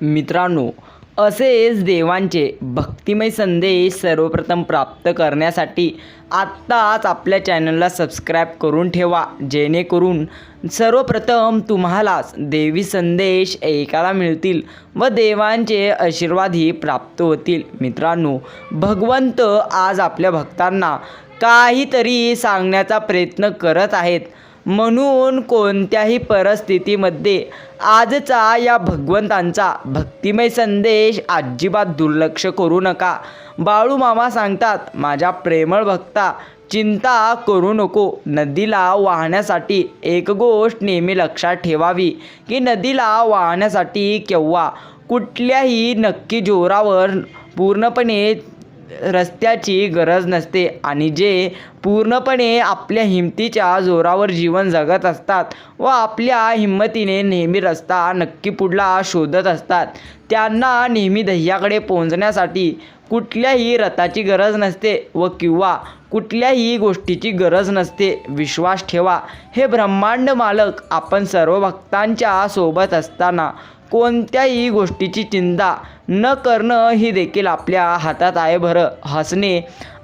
मित्रांनो, असेच देवांचे भक्तिमय संदेश सर्वप्रथम प्राप्त करण्यासाठी आत्ताच आपल्या चॅनलला सबस्क्राईब करून ठेवा, जेणेकरून सर्वप्रथम तुम्हालाच देवी संदेश ऐकायला मिळतील व देवांचे आशीर्वादही प्राप्त होतील. मित्रांनो, भगवंत आज आपल्या भक्तांना काहीतरी सांगण्याचा प्रयत्न करत आहेत. म्हणून कोणत्याही परिस्थितीमध्ये आजचा या भगवंतांचा भक्तिमय संदेश अजिबात दुर्लक्ष करू नका. बाळूमामा सांगतात, माझ्या प्रेमळ भक्ता, चिंता करू नको. नदीला वाहण्यासाठी एक गोष्ट नेहमी लक्षात ठेवावी की नदीला वाहण्यासाठी केव्हा कुठल्याही नक्की जोरावर पूर्णपणे रस्त्याची गरज नसते आणि जे पूर्णपणे आपल्या हिमतीच्या जोरावर जीवन जगत असतात व आपल्या हिंमतीने नेहमी रस्ता नक्की पुढला शोधत असतात, त्यांना नेहमी ध्येयाकडे पोहोचण्यासाठी कुठल्याही रथाची गरज नसते व किंवा कुठल्याही गोष्टीची गरज नसते. विश्वास ठेवा, हे ब्रह्मांड मालक आपण सर्व भक्तांच्या सोबत असताना कोणत्याही गोष्टीची चिंता न करणं ही देखील आपल्या हातात आहे. बरं, हसणे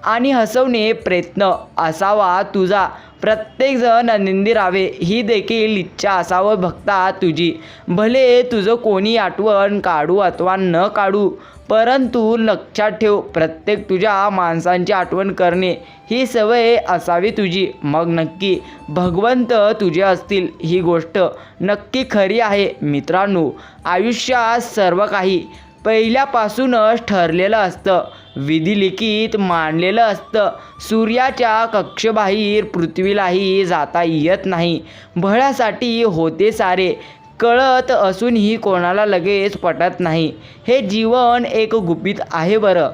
आणि हसवणे प्रयत्न असावा तुझा, प्रत्येकजण आनंदी राहावे ही देखील इच्छा असावं भक्ता तुझी. भले तुझं कोणी आठवण काढू अथवा न काढू, परंतु लक्षात ठेव, प्रत्येक तुझ्या माणसांची आठवण करणे ही सवय असावी तुझी. मग नक्की भगवंत तुझे असतील, ही गोष्ट नक्की खरी आहे. मित्रांनो, आयुष्यात सर्व काही पहिल्यापासूनच ठरलेलं असतं, विधिलिखित मांडलेलं असतं. सूर्याच्या कक्षेबाहेर पृथ्वीलाही जाता येत नाही. भल्यासाठी होते सारे, कळत असूनही कोणाला लगेच पटत नाही. हे जीवन एक गुपित आहे. बरं,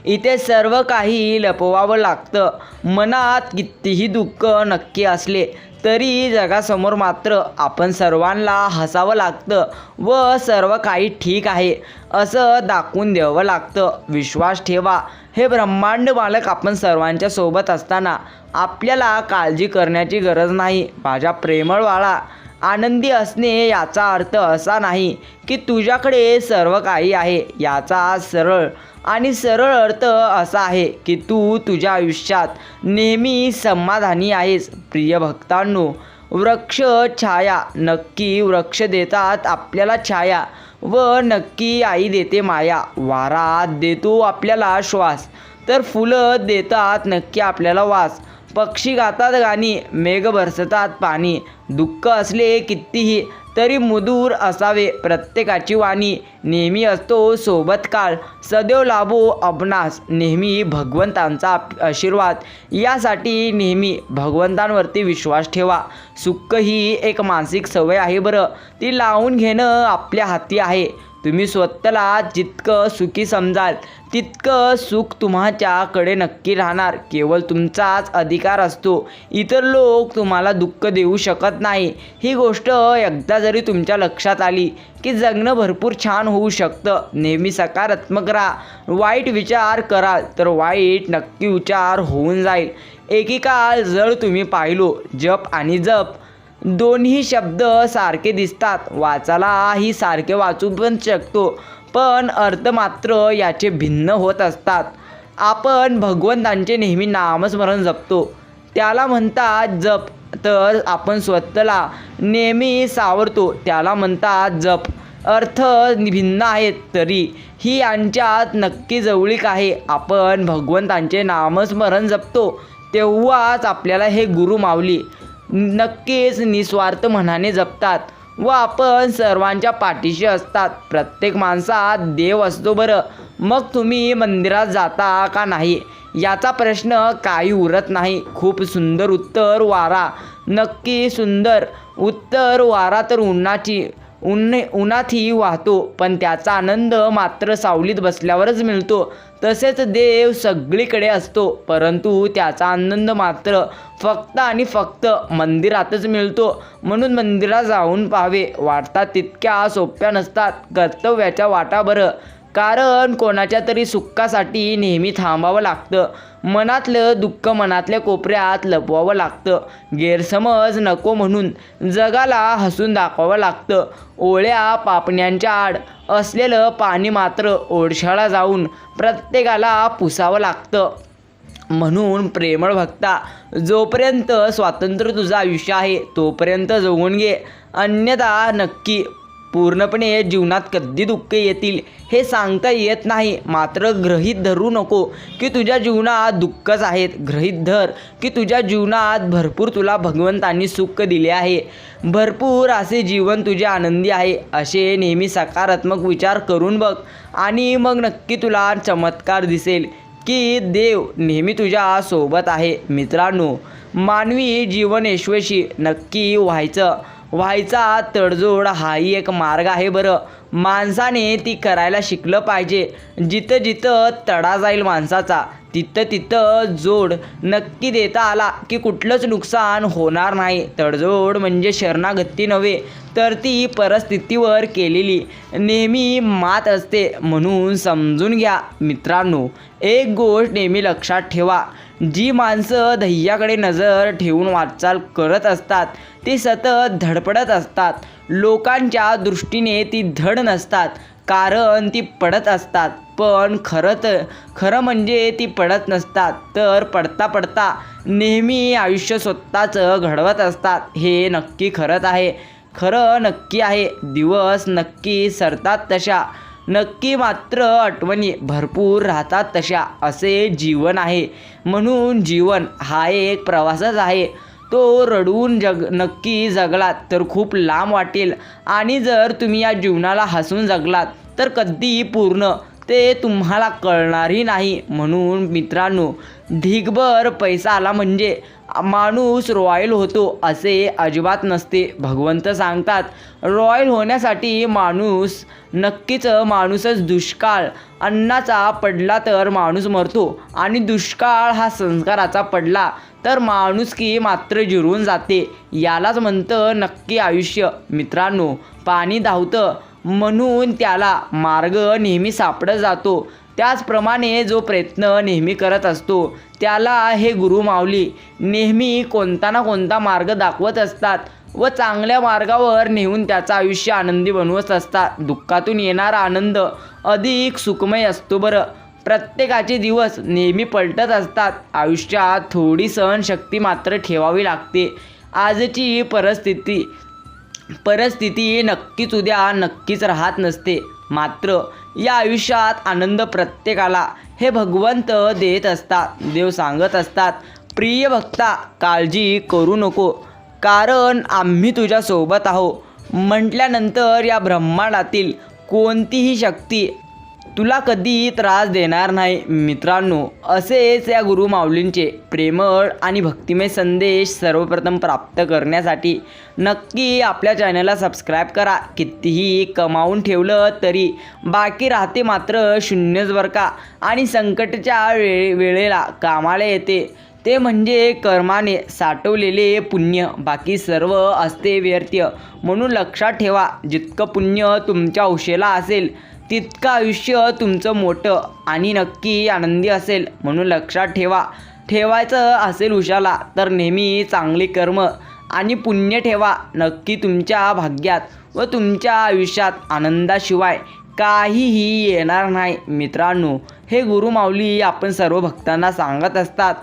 इथे सर्व काही लपवावं लागतं. मनात कितीही दुःख नक्की असले तरी जगासमोर मात्र आपण सर्वांना हसावं लागतं व सर्व काही ठीक आहे असं दाखवून द्यावं लागतं. विश्वास ठेवा, हे ब्रह्मांड मालक आपण सर्वांच्या सोबत असताना आपल्याला काळजी करण्याची गरज नाही. माझ्या प्रेमळ बाळा, आनंदी असणे याचा अर्थ असा नाही की तुझ्याकडे सर्व काही आहे. याचा सरळ अर्थ असा आहे की तू तुझ्या आयुष्यात नेहमी समाधानी आहेस. प्रिय भक्तांनो, वृक्ष छाया, नक्की वृक्ष देतात आपल्याला छाया व नक्की आई देते माया. वारा देतो आपल्याला श्वास, तर फुलं देतात नक्की आपल्याला वास. पक्षी गातात गाणी, मेघ बरसतात पाणी. दुःख असले कितीही तरी मधुर असावे प्रत्येकाची वाणी. नेहमी असतो सोबत काळ, सदैव लाभो अभ्यास. नेहमी भगवंतांचा आशीर्वाद, यासाठी नेहमी भगवंतांवरती विश्वास ठेवा. सुख ही एक मानसिक सवय आहे. बरं, ती लावून घेणं आपल्या हाती आहे. तुम्ही स्वतःला जितकं सुखी समजाल तितकं सुख तुमच्याकडे नक्की राहणार. केवळ तुमचाच अधिकार असतो, इतर लोक तुम्हाला दुःख देऊ शकत नाही. ही गोष्ट एकदा जरी तुमच्या लक्षात आली की जगणं भरपूर छान होऊ शकतं. नेहमी सकारात्मक राहा. वाईट विचार कराल तर वाईट नक्की विचार होऊन जाईल. एकेकाळ जर तुम्ही पाहिलो, जप आणि जप दोन्ही शब्द सारखे दिसतात, वाचायलाही सारखे वाचू पण शकतो, पण अर्थ मात्र याचे भिन्न होत असतात. आपण भगवंतांचे नेहमी नामस्मरण जपतो, त्याला म्हणतात जप. तर आपण स्वतःला नेहमी सावरतो, त्याला म्हणतात जप. अर्थ भिन्न आहेत तरी ही यांच्यात नक्की जवळीक आहे. आपण भगवंतांचे नामस्मरण जपतो तेव्हाच आपल्याला हे गुरु माऊली नक्कीच निस्वार्थ मनाने जपतात व आपण सर्वांच्या पाठीशी असतात. प्रत्येक माणसात देव असतो. बरं, मग तुम्ही मंदिरात जाता का नाही याचा प्रश्न काही उरत नाही. खूप सुंदर उत्तर, वारा. नक्की सुंदर उत्तर. वारा तर उन्हातही वाहतो, पण त्याचा आनंद मात्र सावलीत बसल्यावरच मिळतो. तसेच देव सगळीकडे असतो, परंतु त्याचा आनंद मात्र फक्त आणि फक्त मंदिरातच मिळतो. म्हणून मंदिरात जाऊन पाहावे. वाटा तितक्या सोप्या नसतात कर्तव्याच्या वाटा. बरं, कारण कोणाच्या तरी सुखासाठी नेहमी थांबावं लागतं. मनातलं दुःख मनातल्या कोपऱ्यात लपवावं लागतं. गैरसमज नको म्हणून जगाला हसून दाखवावं लागतं. ओळ्या पापण्यांच्या आड असलेलं पाणी मात्र ओढशाळा जाऊन प्रत्येकाला पुसावं लागतं. म्हणून प्रेमळ भक्ता, जोपर्यंत स्वातंत्र्य तुझं आयुष्य आहे तोपर्यंत जगून घे. अन्यथा नक्की पूर्णपणे जीवनात कधी दुःख येतील हे सांगता येत नाही. मात्र गृहीत धरू नको की तुझ्या जीवनात दुःखच आहेत. गृहीत धर की तुझ्या जीवनात भरपूर तुला भगवंतांनी सुख दिले आहे. भरपूर असे जीवन तुझे आनंदी आहे. असे नेहमी सकारात्मक विचार करून बघ आणि मग नक्की तुला चमत्कार दिसेल की देव नेहमी तुझ्या सोबत आहे. मित्रांनो, मानवी जीवन यशस्वी नक्की व्हायचा तडजोड हाही एक मार्ग आहे बरं. माणसाने ती करायला शिकलं पाहिजे. जिथं जिथं तडा जाईल माणसाचा तिथं जोड नक्की देता आला की कुठलंच नुकसान होणार नाही. तडजोड म्हणजे शरणागती नव्हे तर ती परिस्थितीवर केलेली नेहमी मात असते म्हणून समजून घ्या. मित्रांनो, एक गोष्ट नेहमी लक्षात ठेवा, जी माणसं ध्येयाकडे नजर ठेवून वाटचाल करत असतात ती सतत धडपडत असतात. लोकांच्या दृष्टीने ती धड नसतात कारण ती पडत असतात. पण खरं म्हणजे ती पडत नसतात तर पडता नेहमी आयुष्य स्वतःचं घडवत असतात. हे खरं नक्की आहे. दिवस नक्की सरतात तशा, नक्की मात्र आठवणी भरपूर राहतात तशा. असे जीवन आहे. म्हणून जीवन हा एक प्रवासच आहे. तो रडून नक्की जगलात तर खूप लांब वाटेल आणि जर तुम्ही या जीवनाला हसून जगलात तर कधी पूर्ण ते तुम्हाला कळणारही नाही. म्हणून मित्रांनो, ढीगभर पैसा आला म्हणजे माणूस रॉयल होतो असे अजिबात नसते. भगवंत सांगतात, रॉयल होण्यासाठी माणूसच दुष्काळ अन्नाचा पडला तर माणूस मरतो आणि दुष्काळ हा संस्काराचा पडला तर माणुसकी मात्र जिरून जाते. यालाच म्हणतं नक्की आयुष्य. मित्रांनो, पाणी धावतं म्हणून त्याला मार्ग नेहमी सापडत जातो. त्याचप्रमाणे जो प्रयत्न नेहमी करत असतो त्याला हे गुरु माऊली नेहमी कोणता ना कोणता मार्ग दाखवत असतात व चांगल्या मार्गावर नेऊन त्याचं आयुष्य आनंदी बनवत असतात. दुःखातून येणारा आनंद अधिक सुखमय असतो बरं. प्रत्येकाचे दिवस नेहमी पलटत असतात. आयुष्यात थोडी सहनशक्ती मात्र ठेवावी लागते. आजची परिस्थिती नक्कीच उद्या नक्कीच राहत नसते. मात्र या आयुष्यात आनंद प्रत्येकाला हे भगवंत देत असतात. देव सांगत असतात, प्रिय भक्ता, काळजी करू नको कारण आम्ही तुझ्या सोबत आहोत म्हटल्यानंतर या ब्रह्मांडातील कोणतीही शक्ती तुला कधी त्रास देणार नाही. मित्रांनो, असेच या गुरु माऊलींचे प्रेमळ आणि भक्तिमय संदेश सर्वप्रथम प्राप्त करण्यासाठी नक्की आपल्या चॅनलला सबस्क्राईब करा. कितीही कमावून ठेवलं तरी बाकी राहते मात्र शून्यच बरं का. आणि संकटच्या वेळेला कामाला येते ते म्हणजे कर्माने साठवलेले पुण्य. बाकी सर्व असते व्यर्थ. म्हणून लक्षात ठेवा, जितकं पुण्य तुमच्या उशेला असेल तितकं आयुष्य तुमचं मोठं आणि नक्की आनंदी असेल. म्हणून लक्षात ठेवायचं असेल उशाला तर नेहमी चांगले कर्म आणि पुण्य ठेवा. नक्की तुमच्या भाग्यात व तुमच्या आयुष्यात आनंदाशिवाय काहीही येणार नाही. मित्रांनो, हे गुरु माऊली आपण सर्व भक्तांना सांगत असतात,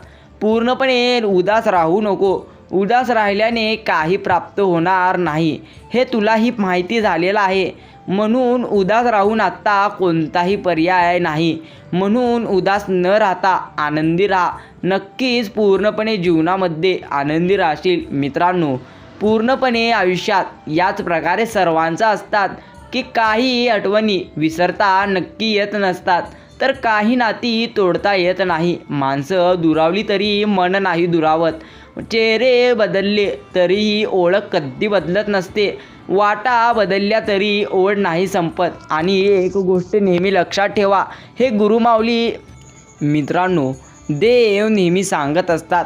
पूर्णपणे उदास राहू नको. उदास राहिल्याने काही प्राप्त होणार नाही हे तुलाही माहिती झालेलं आहे. म्हणून उदास राहून आता कोणताही पर्याय नाही. म्हणून उदास न राहता आनंदी राहा. नक्कीच पूर्णपणे जीवनामध्ये आनंदी राहशील. मित्रांनो, पूर्णपणे आयुष्यात याच प्रकारे सर्वांचं असतात की काही आठवणी विसरता नक्की येत नसतात तर काही नाती तोडता येत नाही. माणसं दुरावली तरी मन नाही दुरावत. चेहरे बदलले तरीही ओळख कधी बदलत नसते. वाटा बदलल्या तरी ओढ नाही संपत. आणि एक गोष्ट नेहमी लक्षात ठेवा, हे गुरु माऊली मित्रांनो, देव नेहमी सांगत असतात,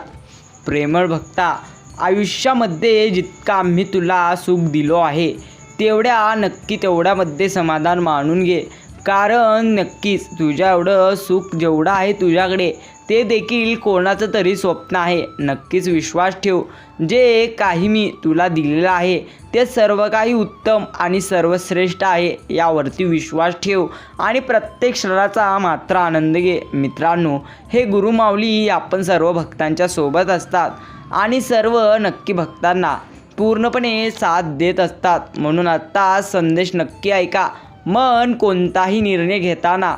प्रेमळ भक्ता, आयुष्यामध्ये जितका आम्ही तुला सुख दिलो आहे तेवढ्यामध्ये समाधान मानून घे. कारण नक्कीच तुझ्या एवढं सुख जेवढं आहे तुझ्याकडे ते देखील कोणाचं तरी स्वप्न आहे. नक्कीच विश्वास ठेव, जे काही मी तुला दिलेलं आहे ते सर्व काही उत्तम आणि सर्वश्रेष्ठ आहे. यावरती विश्वास ठेव आणि प्रत्येक क्षणाचा मात्र आनंद घे. मित्रांनो, हे गुरुमाऊली आपण सर्व भक्तांच्या सोबत असतात आणि सर्व नक्की भक्तांना पूर्णपणे साथ देत असतात. म्हणून आता संदेश नक्की ऐका. मन कोणताही निर्णय घेताना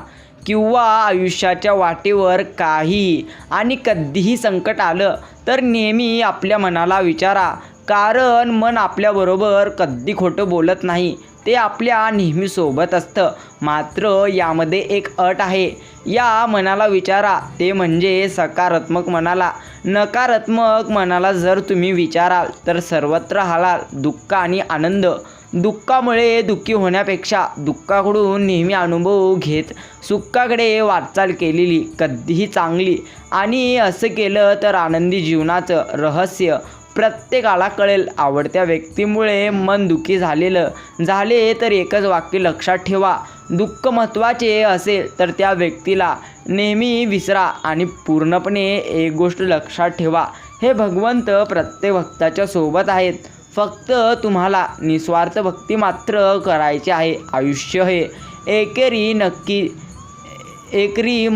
किंवा आयुष्याच्या वाटेवर काहीही आणि कधीही संकट आलं तर नेहमी आपल्या मनाला विचारा, कारण मन आपल्याबरोबर कधी खोटं बोलत नाही. ते आपल्या नेहमी सोबत असतं. मात्र यामध्ये एक अट आहे. या मनाला विचारा, ते म्हणजे सकारात्मक मनाला. नकारात्मक मनाला जर तुम्ही विचाराल तर सर्वत्र हालाल दुःख आणि आनंद. दुःखामुळे दुःखी होण्यापेक्षा दुःखाकडून नेहमी अनुभव घेत सुखाकडे वाटचाल केलेली कधीही चांगली. आणि असं केलं तर आनंदी जीवनाचं रहस्य प्रत्येकाला कळेल. आवडत्या व्यक्तीमुळे मन दुःखी झाले तर एकच वाक्य लक्षात ठेवा, दुःख महत्त्वाचे असेल तर त्या व्यक्तीला नेहमी विसरा. आणि पूर्णपणे एक गोष्ट लक्षात ठेवा, हे भगवंत प्रत्येक भक्ताच्या सोबत आहेत. फक्त तुम्हाला निस्वार्थ भक्ती मात्र करायची आहे. आयुष्य हे एकरी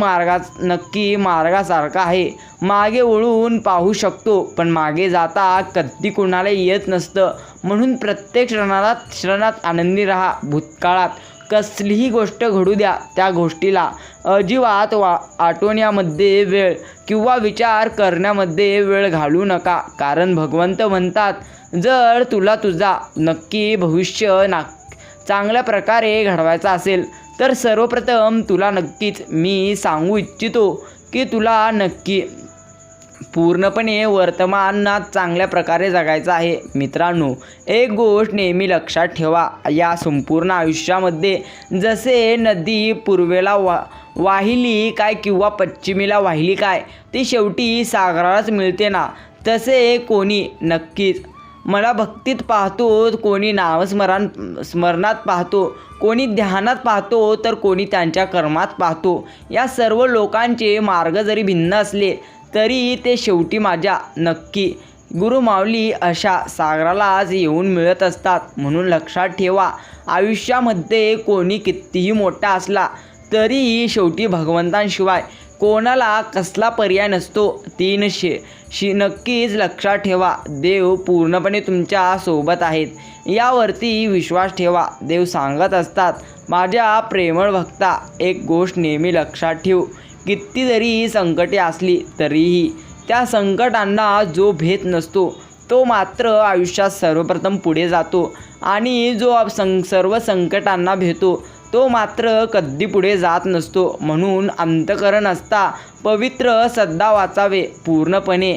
मार्गासारखा आहे. मागे वळून पाहू शकतो पण मागे जाता कधी कोणाला येत नसतं. म्हणून प्रत्येक क्षणात आनंदी राहा. भूतकाळात कसलीही गोष्ट घडू द्या, त्या गोष्टीला अजिबात आठवण्यामध्ये वेळ किंवा विचार करण्यामध्ये वेळ घालवू नका. कारण भगवंत म्हणतात, जर तुला तुझा नक्की भविष्य चांगल्या प्रकारे घडवायचा असेल तर सर्वप्रथम तुला नक्कीच मी सांगू इच्छितो की तुला नक्की पूर्णपणे वर्तमानात चांगल्या प्रकारे जगायचं आहे. मित्रांनो, एक गोष्ट नेहमी लक्षात ठेवा, या संपूर्ण आयुष्यामध्ये जसे नदी पूर्वेला वाहिली काय किंवा पश्चिमेला वाहिली काय, ती शेवटी सागरालाच मिळते ना. तसे कोणी नक्कीच मला भक्तीत पाहतो, कोणी स्मरणात पाहतो, कोणी ध्यानात पाहतो, तर कोणी त्यांच्या कर्मात पाहतो. या सर्व लोकांचे मार्ग जरी भिन्न असले तरी ते शेवटी माझ्या नक्की गुरुमाऊली अशा सागरालाच येऊन मिळत असतात. म्हणून लक्षात ठेवा, आयुष्यामध्ये कोणी कितीही मोठा असला तरीही शेवटी भगवंतांशिवाय कोणाला कसला पर्याय नसतो. नक्कीच लक्षात ठेवा, देव पूर्णपणे तुमच्या सोबत आहेत. यावरती विश्वास ठेवा. देव सांगत असतात, माझ्या प्रेमळ भक्ता, एक गोष्ट नेहमी लक्षात ठेव, किती जरी संकटे असली तरीही त्या संकटांना जो भेद नसतो तो मात्र आयुष्यात सर्वप्रथम पुढे जातो. आणि जो सर्व संकटांना भेटतो तो मात्र कधी पुढे जात नसतो. म्हणून अंतःकरण असता पवित्र सदा वाचावे पूर्णपणे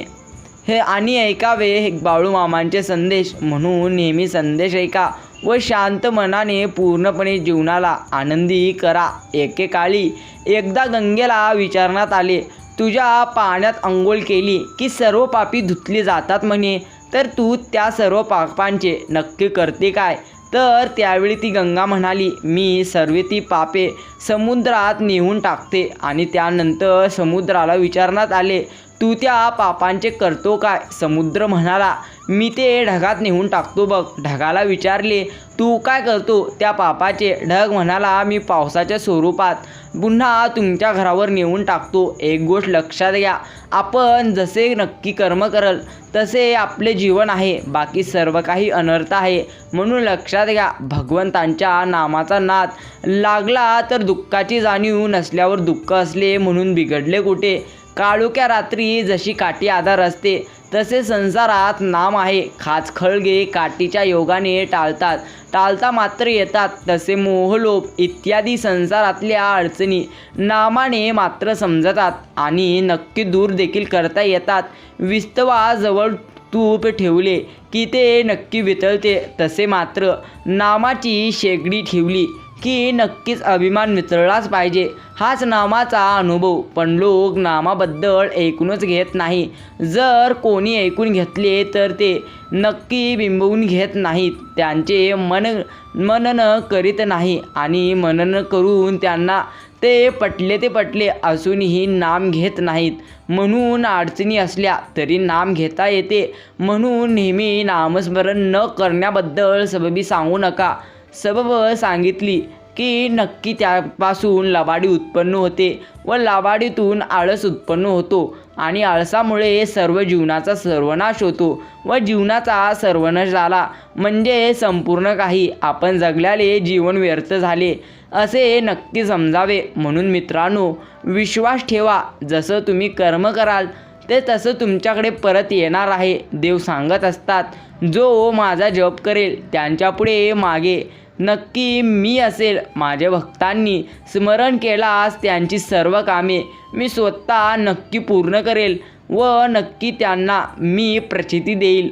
हे आणि ऐकावे हे बाळूमामांचे संदेश. म्हणून नेहमी संदेश ऐका व शांत मनाने पूर्णपणे जीवनाला आनंदी करा. एकेकाळी एकदा गंगेला विचारण्यात आले, तुझ्या पाण्यात अंघोळ केली की सर्व पापी धुतली जातात म्हणे, तर तू त्या सर्व पापांचे नक्की करते काय? तर त्यावेळी ती गंगा म्हणाली, मी सर्व ती पापे समुद्रात नेऊन टाकते. आणि त्यानंतर समुद्राला विचारण्यात आले, तू त्या पापांचे करतो काय? समुद्र म्हणाला, मी ते ढगात नेऊन टाकतो बघ. ढगाला विचारले, तू काय करतो त्या पापाचे? ढग म्हणाला, मी पावसाच्या स्वरूपात पुन्हा तुमच्या घरावर नेऊन टाकतो. एक गोष्ट लक्षात घ्या, आपण जसे नक्की कर्म करल तसे आपले जीवन आहे, बाकी सर्व काही अनर्थ आहे. म्हणून लक्षात घ्या, भगवंतांच्या नामाचा नाद लागला तर दुःखाची जाणीव नसल्यावर दुःख असले म्हणून बिघडले कुठे? काळोख्या रात्री जशी काठी आधार असते तसे संसारात नाम आहे. खाच खळगे काठीच्या योगाने टाळता मात्र येतात, तसे मोहलोभ इत्यादी संसारातल्या अडचणी नामाने मात्र समजतात आणि नक्की दूर देखील करता येतात. विस्तवाजवळ तूप ठेवले की ते नक्की वितळते, तसे मात्र नामाची शेगडी ठेवली की नक्कीच अभिमान मिसळलाच पाहिजे. हाच नामाचा अनुभव. पण लोक नामाबद्दल ऐकूनच घेत नाही. जर कोणी ऐकून घेतले तर ते नक्की बिंबवून घेत नाहीत. त्यांचे मनन करीत नाही आणि मनन करून त्यांना ते पटले असूनही नाम घेत नाहीत. म्हणून अडचणी असल्या तरी नाम घेता येते. म्हणून नेहमी नामस्मरण न करण्याबद्दल सबबी सांगू नका. सबब सांगितली की नक्की त्यापासून लबाडी उत्पन्न होते व लबाडीतून आळस उत्पन्न होतो आणि आळसामुळे सर्व जीवनाचा सर्वनाश होतो व जीवनाचा सर्वनाश झाला म्हणजे संपूर्ण काही आपण जगल्याले जीवन व्यर्थ झाले असे नक्की समजावे. म्हणून मित्रांनो, विश्वास ठेवा. जसं तुम्ही कर्म कराल ते तसं तुमच्याकडे परत येणार आहे. देव सांगत असतात, जो माझा जप करेल त्यांच्यापुढे मागे नक्की मी असेल. माझ्या भक्तांनी स्मरण केल्यास त्यांची सर्व कामे मी स्वतः नक्की पूर्ण करेल व नक्की त्यांना मी प्रचिती देईल.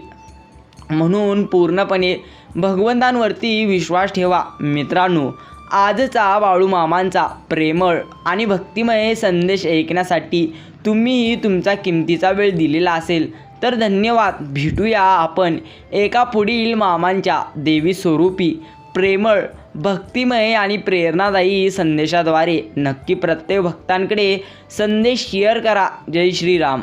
म्हणून पूर्णपणे भगवंतांवरती विश्वास ठेवा. मित्रांनो, आजचा बाळूमामांचा प्रेमळ आणि भक्तिमय संदेश ऐकण्यासाठी तुम्ही तुमचा किमतीचा वेळ दिलेला असेल तर धन्यवाद. भेटूया आपण एका पुढील मामांच्या देवी स्वरूपी प्रेमळ, भक्तिमय आणि प्रेरणादायी संदेशाद्वारे. नक्की प्रत्येक भक्तांकडे संदेश शेअर करा. जय श्रीराम.